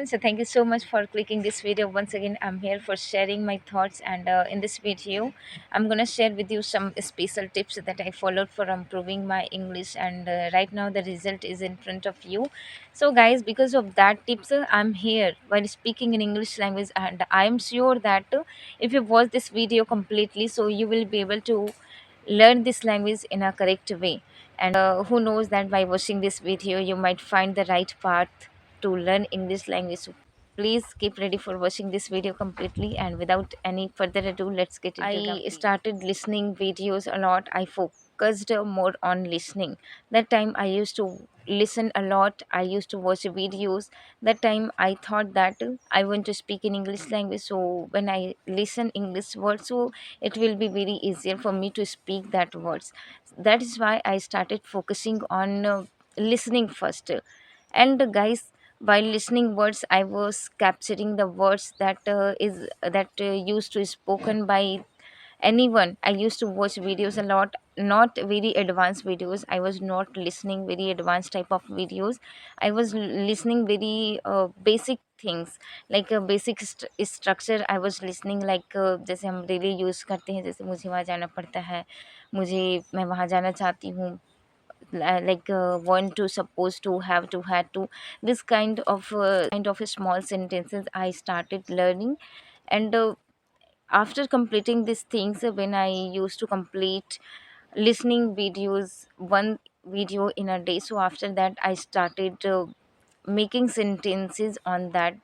So thank you so much for clicking this video. Once again, I'm here for sharing my thoughts, and in this video I'm gonna share with you some special tips that I followed for improving my English, and right now the result is in front of you. So guys, because of that tips, I'm here while speaking in English language, and I'm sure that if you watch this video completely, so you will be able to learn this language in a correct way. And who knows that by watching this video you might find the right path to learn English language. So please keep ready for watching this video completely, and without any further ado, let's get into the I started listening videos a lot. I focused more on listening. That time I used to listen a lot. I used to watch videos. That time I thought that I want to speak in English language. So when I listen English words, so it will be very easier for me to speak that words. That is why I started focusing on listening first. And guys, while listening words, I was capturing the words that used to spoken by anyone. I used to watch videos a lot, not very advanced videos. I was not listening very advanced type of videos. I was listening very basic things, like a basic structure. I was listening like जैसे हम daily use करते हैं, जैसे मुझे वहाँ जाना पड़ता है, मुझे मैं वहाँ जाना चाहती हूँ, like want to, supposed to, have to, had to, this kind of small sentences I started learning. And after completing these things, when I used to complete listening videos, one video in a day, so after that I started making sentences on that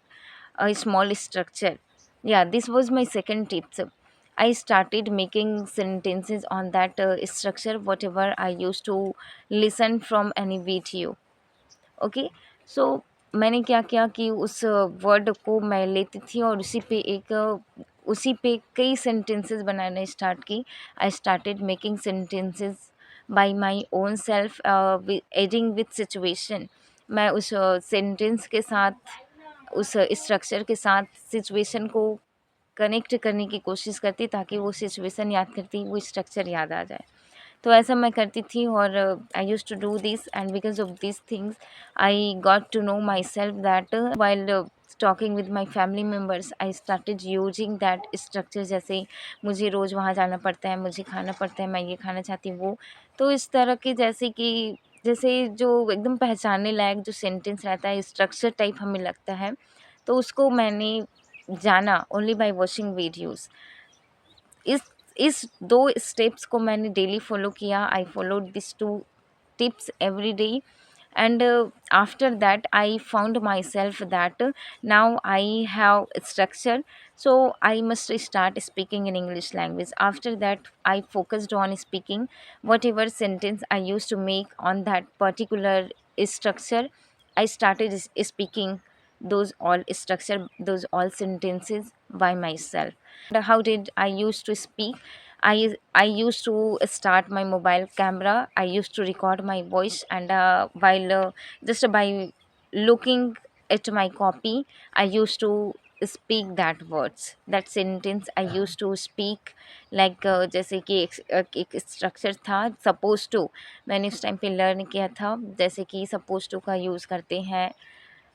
a small structure. Yeah, this was my second tip. So I started making sentences on that structure, whatever I used to listen from any video. Okay, so मैंने क्या किया कि उस word को मैं लेती थी और उसी पे कई सेंटेंसेस बनाना स्टार्ट की. I started making sentences bye my own self, adding with situation. मैं उस सेंटेंस के साथ, उस स्ट्रक्चर के साथ सिचुएशन को कनेक्ट करने की कोशिश करती, ताकि वो सिचुएशन याद करती वो स्ट्रक्चर याद आ जाए. तो ऐसा मैं करती थी, और I used to do this, and because of this things I got to know myself that while talking with my family members I started using that structure. जैसे मुझे रोज़ वहाँ जाना पड़ता है, मुझे खाना पड़ता है, मैं ये खाना चाहती हूँ वो. तो इस तरह के, जैसे कि जैसे जो एकदम पहचानने लायक जो सेंटेंस रहता है, स्ट्रक्चर टाइप हमें लगता है, तो उसको मैंने जाना ओनली बाय वॉचिंग वीडियोज़. इस इस 2 स्टेप्स को मैंने डेली फॉलो किया. I followed this 2 tips every day, and after that I found myself that now I have a structure, so I must start speaking in English language. After that I focused on speaking whatever sentence I used to make on that particular structure. I started speaking those all structure, those all sentences by myself. And how did I used to speak? I used to start my mobile camera. I used to record my voice, and while just by looking at my copy, I used to speak that words, that sentence I used to speak. like जैसे कि एक structure था, suppose to. मैंने उस time पे learn किया था, जैसे कि सपोज टू का यूज़ करते हैं,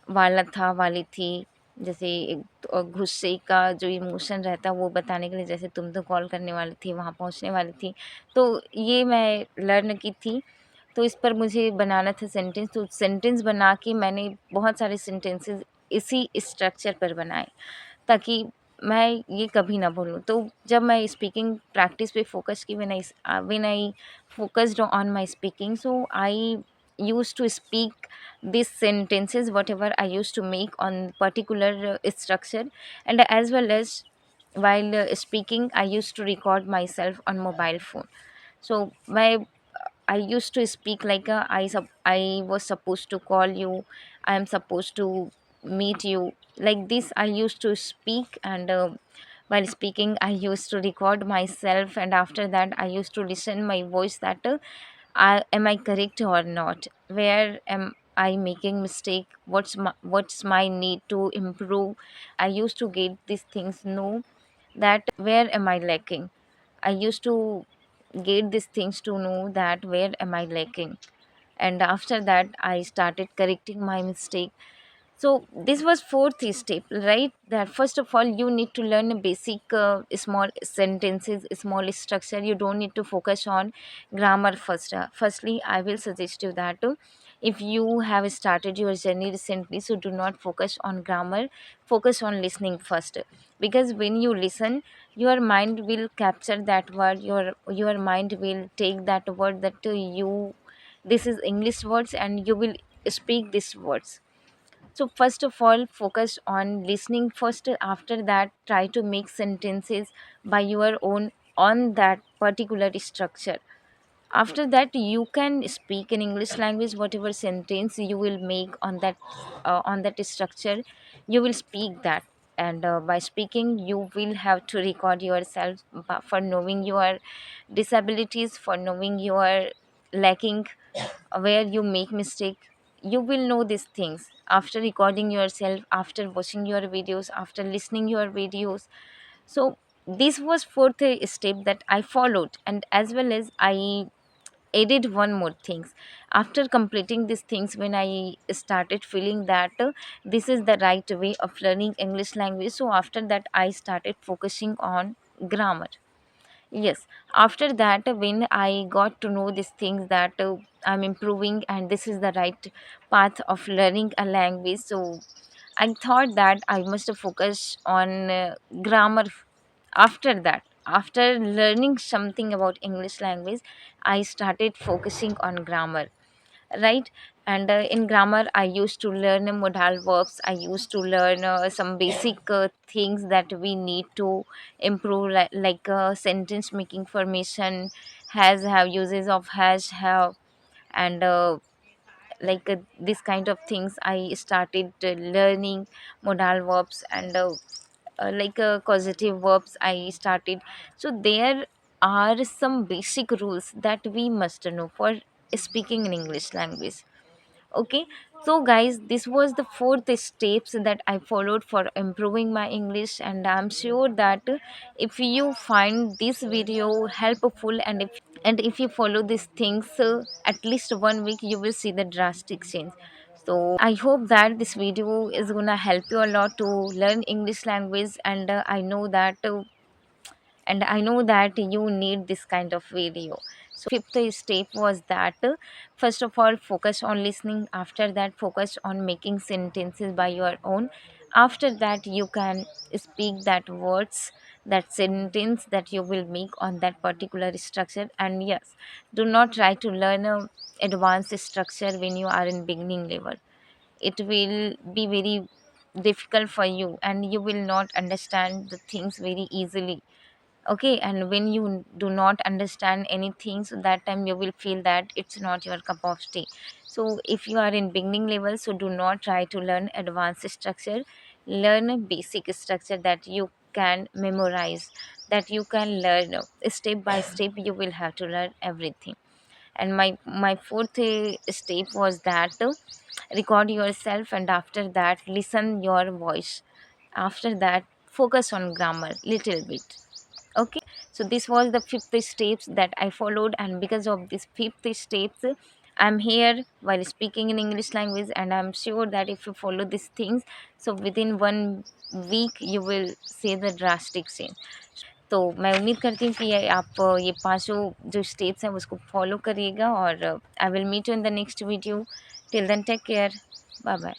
वाला था, वाली थी. जैसे एक गुस्से का जो इमोशन रहता है वो बताने के लिए, जैसे तुम तो कॉल करने वाली थी, वहाँ पहुँचने वाली थी. तो ये मैं लर्न की थी. तो इस पर मुझे बनाना था सेंटेंस, तो सेंटेंस बना के मैंने बहुत सारे सेंटेंसेस इसी स्ट्रक्चर पर बनाए, ताकि मैं ये कभी ना भूलूँ. तो जब मैं स्पीकिंग प्रैक्टिस पे फ़ोकस की, when I focused on my speaking, so I used to speak these sentences whatever I used to make on particular structure. And as well as while speaking, I used to record myself on mobile phone. So I used to speak like I was supposed to call you, I am supposed to meet you, like this I used to speak. And while speaking I used to record myself, and after that I used to listen my voice, that am I correct or not, where am I making mistake, what's my need to improve. I used to get these things, know that where am I lacking. I used to get these things to know that where am I lacking. And after that I started correcting my mistake. So this was fourth step, right? That first of all you need to learn a basic small sentences, small structure. You don't need to focus on grammar first. Firstly, I will suggest you that if you have started your journey recently, so do not focus on grammar, focus on listening first. Because when you listen, your mind will capture that word, your mind will take that word that you, this is English words, and you will speak these words. So first of all, focus on listening first. After that, try to make sentences by your own on that particular structure. After that, you can speak in English language. Whatever sentence you will make on that structure, you will speak that. And by speaking, you will have to record yourself for knowing your disabilities, for knowing your lacking, where you make mistake. You will know these things after recording yourself, after watching your videos, after listening your videos. So this was fourth step that I followed, and as well as I added one more things. After completing these things, when I started feeling that this is the right way of learning English language, so after that I started focusing on grammar. Yes, after that, when I got to know these things that I'm improving and this is the right path of learning a language, so I thought that I must focus on grammar. After that, after learning something about English language, I started focusing on grammar, right? And in grammar I used to learn modal verbs. I used to learn some basic things that we need to improve, like sentence making formation, has, have, uses of has, have, and this kind of things I started learning. Modal verbs and causative verbs I started. So there are some basic rules that we must know for speaking in English language. Okay, so guys, this was the fourth steps that I followed for improving my English, and I'm sure that if you find this video helpful, and if you follow these things at least 1 week, you will see the drastic change. So I hope that this video is gonna help you a lot to learn English language, and I know that you need this kind of video. So fifth step was that first of all focus on listening. After that, focus on making sentences by your own. After that, you can speak that words, that sentence that you will make on that particular structure. And yes, do not try to learn a advanced structure when you are in beginning level. It will be very difficult for you, and you will not understand the things very easily. Okay, and when you do not understand anything, so that time you will feel that it's not your cup of tea. So if you are in beginning level, so do not try to learn advanced structure. Learn a basic structure that you can memorize, that you can learn step by step. You will have to learn everything. And my fourth step was that record yourself, and after that listen your voice. After that, focus on grammar little bit. Okay, so this was the fifth steps that I followed, and because of this fifth steps, I'm here while speaking in English language, and I'm sure that if you follow these things, so within 1 week you will see the drastic change. तो मैं उम्मीद करती हूँ कि ये आप ये पांचों जो स्टेप्स हैं उसको फॉलो करिएगा, और I will meet you in the next video. Till then take care. Bye bye.